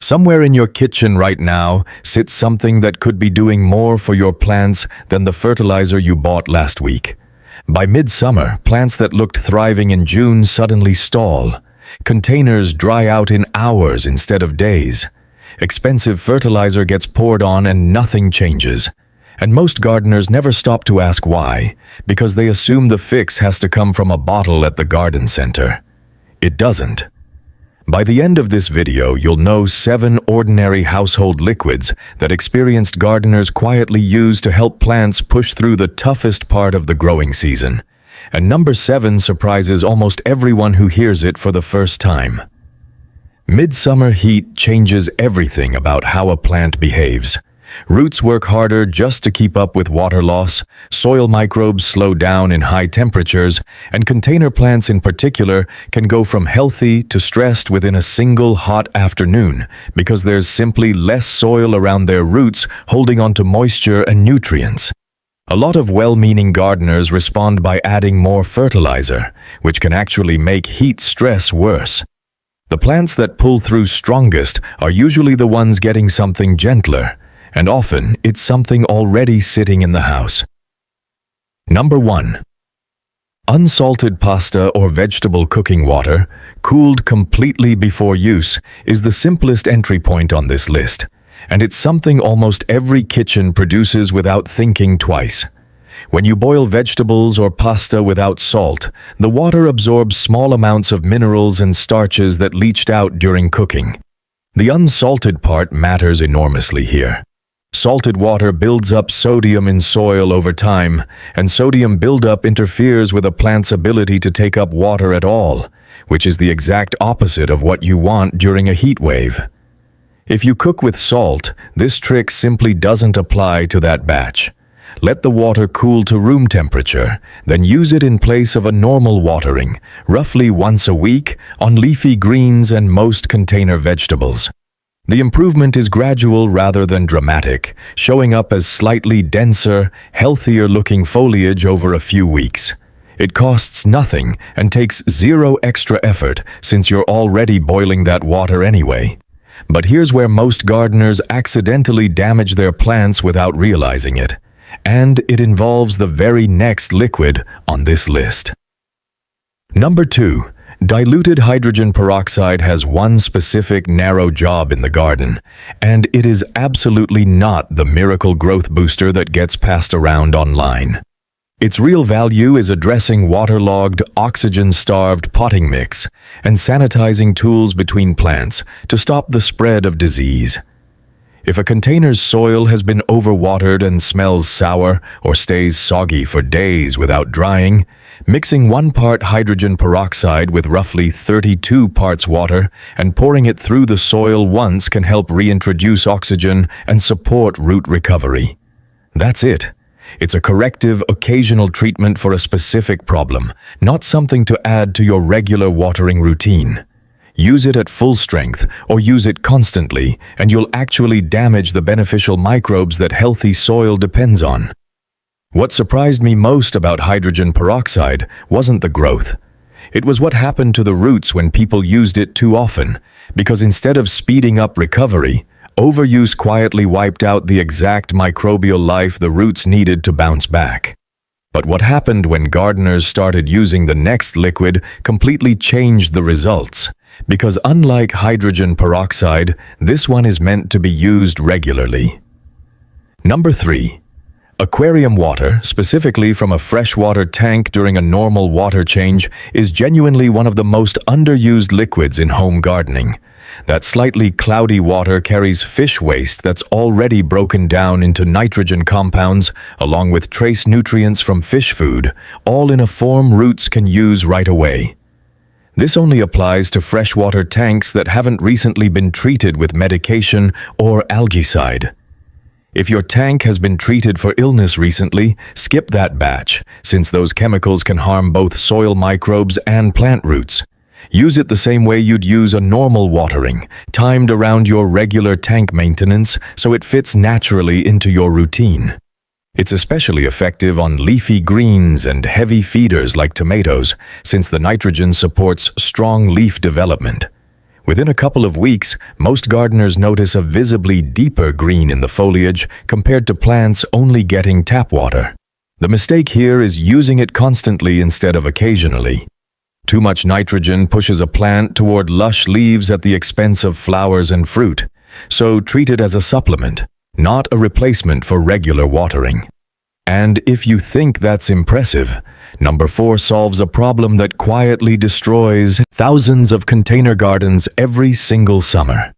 Somewhere in your kitchen right now sits something that could be doing more for your plants than the fertilizer you bought last week. By midsummer, plants that looked thriving in June suddenly stall. Containers dry out in hours instead of days. Expensive fertilizer gets poured on and nothing changes. And most gardeners never stop to ask why, because they assume the fix has to come from a bottle at the garden center. It doesn't. By the end of this video, you'll know 7 ordinary household liquids that experienced gardeners quietly use to help plants push through the toughest part of the growing season. And number 7 surprises almost everyone who hears it for the first time. Midsummer heat changes everything about how a plant behaves. Roots work harder just to keep up with water loss, soil microbes slow down in high temperatures, and container plants in particular can go from healthy to stressed within a single hot afternoon because there's simply less soil around their roots holding onto moisture and nutrients. A lot of well-meaning gardeners respond by adding more fertilizer, which can actually make heat stress worse. The plants that pull through strongest are usually the ones getting something gentler, and often it's something already sitting in the house. Number 1. Unsalted pasta or vegetable cooking water, cooled completely before use, is the simplest entry point on this list, and it's something almost every kitchen produces without thinking twice. When you boil vegetables or pasta without salt, the water absorbs small amounts of minerals and starches that leached out during cooking. The unsalted part matters enormously here. Salted water builds up sodium in soil over time, and sodium buildup interferes with a plant's ability to take up water at all, which is the exact opposite of what you want during a heat wave. If you cook with salt, this trick simply doesn't apply to that batch. Let the water cool to room temperature, then use it in place of a normal watering, roughly once a week, on leafy greens and most container vegetables. The improvement is gradual rather than dramatic, showing up as slightly denser, healthier-looking foliage over a few weeks. It costs nothing and takes zero extra effort since you're already boiling that water anyway. But here's where most gardeners accidentally damage their plants without realizing it. And it involves the very next liquid on this list. Number 2. Diluted hydrogen peroxide has one specific narrow job in the garden, and it is absolutely not the miracle growth booster that gets passed around online. Its real value is addressing waterlogged, oxygen-starved potting mix and sanitizing tools between plants to stop the spread of disease. If a container's soil has been overwatered and smells sour or stays soggy for days without drying, mixing 1 part hydrogen peroxide with roughly 32 parts water and pouring it through the soil once can help reintroduce oxygen and support root recovery. That's it. It's a corrective, occasional treatment for a specific problem, not something to add to your regular watering routine. Use it at full strength or use it constantly, and you'll actually damage the beneficial microbes that healthy soil depends on. What surprised me most about hydrogen peroxide wasn't the growth. It was what happened to the roots when people used it too often, because instead of speeding up recovery, overuse quietly wiped out the exact microbial life the roots needed to bounce back. But what happened when gardeners started using the next liquid completely changed the results. Because unlike hydrogen peroxide, this one is meant to be used regularly. Number 3. Aquarium water, specifically from a freshwater tank during a normal water change, is genuinely one of the most underused liquids in home gardening. That slightly cloudy water carries fish waste that's already broken down into nitrogen compounds, along with trace nutrients from fish food, all in a form roots can use right away. This only applies to freshwater tanks that haven't recently been treated with medication or algicide. If your tank has been treated for illness recently, skip that batch, since those chemicals can harm both soil microbes and plant roots. Use it the same way you'd use a normal watering, timed around your regular tank maintenance so it fits naturally into your routine. It's especially effective on leafy greens and heavy feeders like tomatoes, since the nitrogen supports strong leaf development. Within a couple of weeks, most gardeners notice a visibly deeper green in the foliage compared to plants only getting tap water. The mistake here is using it constantly instead of occasionally. Too much nitrogen pushes a plant toward lush leaves at the expense of flowers and fruit, so treat it as a supplement, not a replacement for regular watering. And if you think that's impressive, number 4 solves a problem that quietly destroys thousands of container gardens every single summer.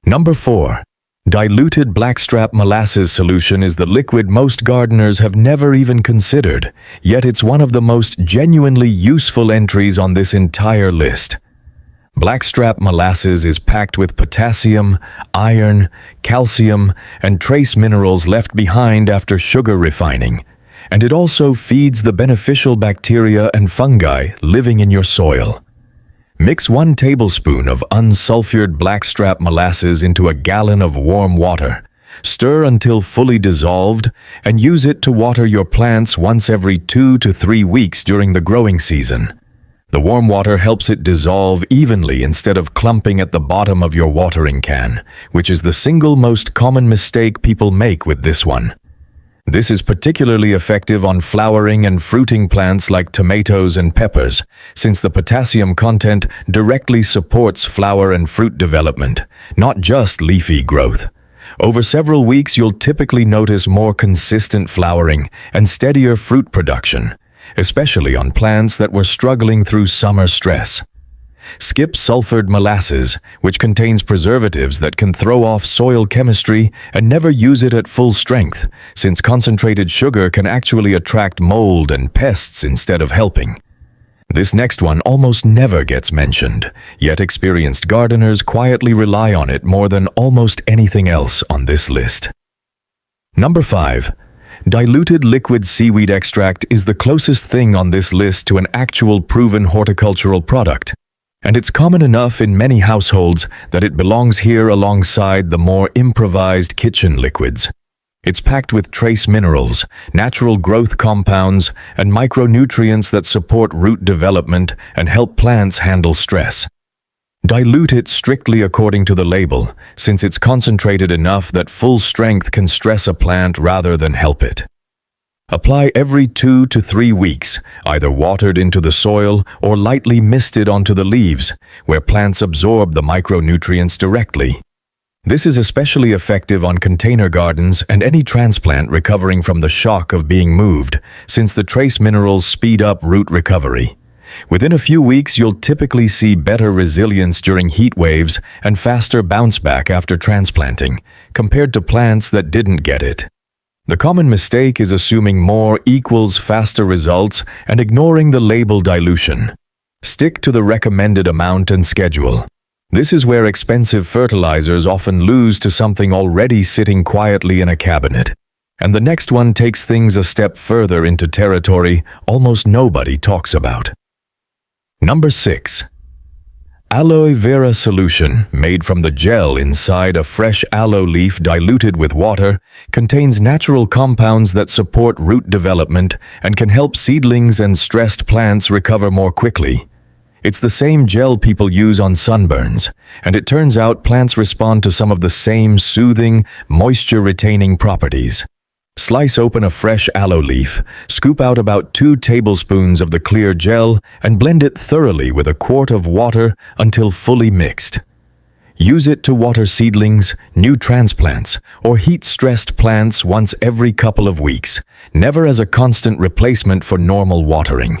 Number 4. Diluted blackstrap molasses solution is the liquid most gardeners have never even considered, yet it's one of the most genuinely useful entries on this entire list. Blackstrap molasses is packed with potassium, iron, calcium, and trace minerals left behind after sugar refining, and it also feeds the beneficial bacteria and fungi living in your soil. Mix 1 tablespoon of unsulfured blackstrap molasses into a gallon of warm water. Stir until fully dissolved, and use it to water your plants once every 2 to 3 weeks during the growing season. The warm water helps it dissolve evenly instead of clumping at the bottom of your watering can, which is the single most common mistake people make with this one. This is particularly effective on flowering and fruiting plants like tomatoes and peppers, since the potassium content directly supports flower and fruit development, not just leafy growth. Over several weeks, you'll typically notice more consistent flowering and steadier fruit production, especially on plants that were struggling through summer stress. Skip sulfured molasses, which contains preservatives that can throw off soil chemistry, and never use it at full strength, since concentrated sugar can actually attract mold and pests instead of helping. This next one almost never gets mentioned, yet experienced gardeners quietly rely on it more than almost anything else on this list. Number 5. Diluted liquid seaweed extract is the closest thing on this list to an actual proven horticultural product, and it's common enough in many households that it belongs here alongside the more improvised kitchen liquids. It's packed with trace minerals, natural growth compounds, and micronutrients that support root development and help plants handle stress. Dilute it strictly according to the label, since it's concentrated enough that full strength can stress a plant rather than help it. Apply every 2 to 3 weeks, either watered into the soil or lightly misted onto the leaves, where plants absorb the micronutrients directly. This is especially effective on container gardens and any transplant recovering from the shock of being moved, since the trace minerals speed up root recovery. Within a few weeks, you'll typically see better resilience during heat waves and faster bounce back after transplanting, compared to plants that didn't get it. The common mistake is assuming more equals faster results and ignoring the label dilution. Stick to the recommended amount and schedule. This is where expensive fertilizers often lose to something already sitting quietly in a cabinet. And the next one takes things a step further into territory almost nobody talks about. Number 6. Aloe vera solution, made from the gel inside a fresh aloe leaf diluted with water, contains natural compounds that support root development and can help seedlings and stressed plants recover more quickly. It's the same gel people use on sunburns, and it turns out plants respond to some of the same soothing, moisture-retaining properties. Slice open a fresh aloe leaf, scoop out about 2 tablespoons of the clear gel, and blend it thoroughly with a quart of water until fully mixed. Use it to water seedlings, new transplants, or heat-stressed plants once every couple of weeks, never as a constant replacement for normal watering.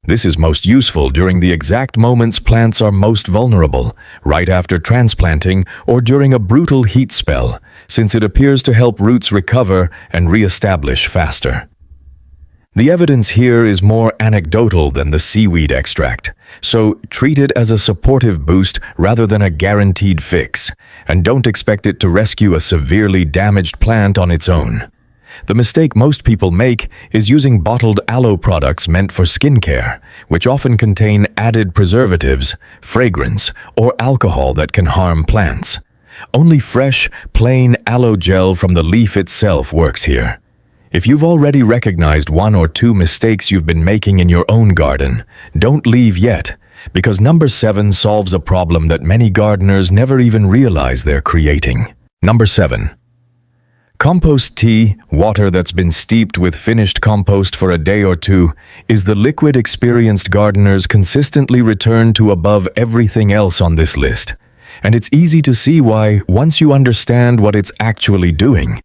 This is most useful during the exact moments plants are most vulnerable, right after transplanting or during a brutal heat spell, since it appears to help roots recover and re-establish faster. The evidence here is more anecdotal than the seaweed extract, so treat it as a supportive boost rather than a guaranteed fix, and don't expect it to rescue a severely damaged plant on its own. The mistake most people make is using bottled aloe products meant for skincare, which often contain added preservatives, fragrance, or alcohol that can harm plants. Only fresh, plain aloe gel from the leaf itself works here. If you've already recognized 1 or 2 mistakes you've been making in your own garden, don't leave yet. because number 7 solves a problem that many gardeners never even realize they're creating. Number 7. Compost tea, water that's been steeped with finished compost for a day or two, is the liquid experienced gardeners consistently return to above everything else on this list. And it's easy to see why once you understand what it's actually doing.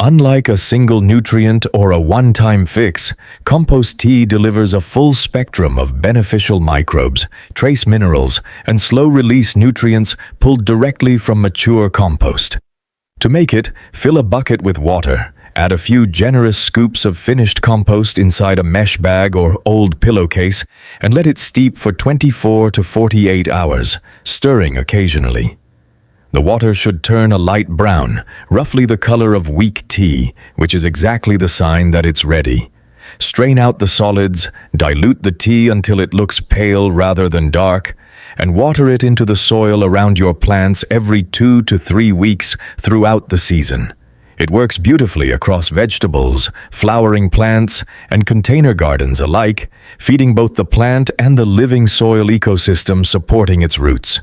Unlike a single nutrient or a one-time fix, compost tea delivers a full spectrum of beneficial microbes, trace minerals, and slow-release nutrients pulled directly from mature compost. To make it, fill a bucket with water, add a few generous scoops of finished compost inside a mesh bag or old pillowcase, and let it steep for 24 to 48 hours, stirring occasionally. The water should turn a light brown, roughly the color of weak tea, which is exactly the sign that it's ready. Strain out the solids, dilute the tea until it looks pale rather than dark, and water it into the soil around your plants every 2 to 3 weeks throughout the season. It works beautifully across vegetables, flowering plants, and container gardens alike, feeding both the plant and the living soil ecosystem supporting its roots.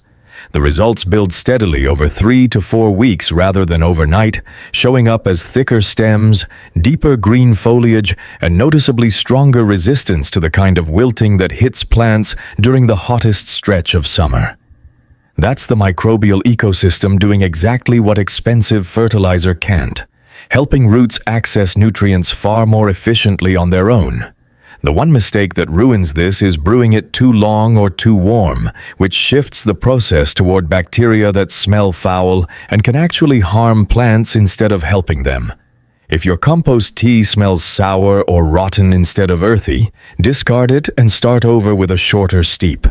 The results build steadily over 3 to 4 weeks rather than overnight, showing up as thicker stems, deeper green foliage, and noticeably stronger resistance to the kind of wilting that hits plants during the hottest stretch of summer. That's the microbial ecosystem doing exactly what expensive fertilizer can't, helping roots access nutrients far more efficiently on their own. The one mistake that ruins this is brewing it too long or too warm, which shifts the process toward bacteria that smell foul and can actually harm plants instead of helping them. If your compost tea smells sour or rotten instead of earthy, discard it and start over with a shorter steep.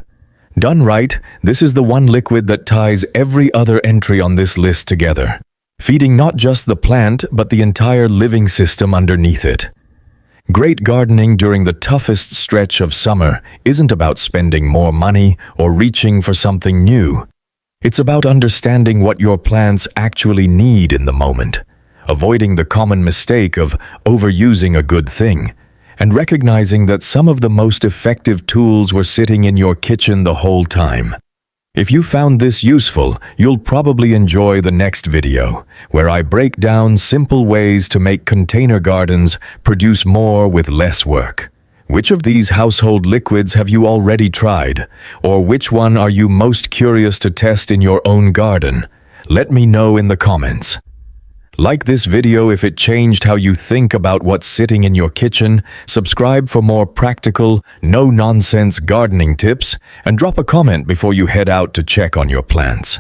Done right, this is the one liquid that ties every other entry on this list together, feeding not just the plant but the entire living system underneath it. Great gardening during the toughest stretch of summer isn't about spending more money or reaching for something new. It's about understanding what your plants actually need in the moment, avoiding the common mistake of overusing a good thing, and recognizing that some of the most effective tools were sitting in your kitchen the whole time. If you found this useful, you'll probably enjoy the next video, where I break down simple ways to make container gardens produce more with less work. Which of these household liquids have you already tried, or which one are you most curious to test in your own garden? Let me know in the comments. Like this video if it changed how you think about what's sitting in your kitchen, subscribe for more practical, no-nonsense gardening tips, and drop a comment before you head out to check on your plants.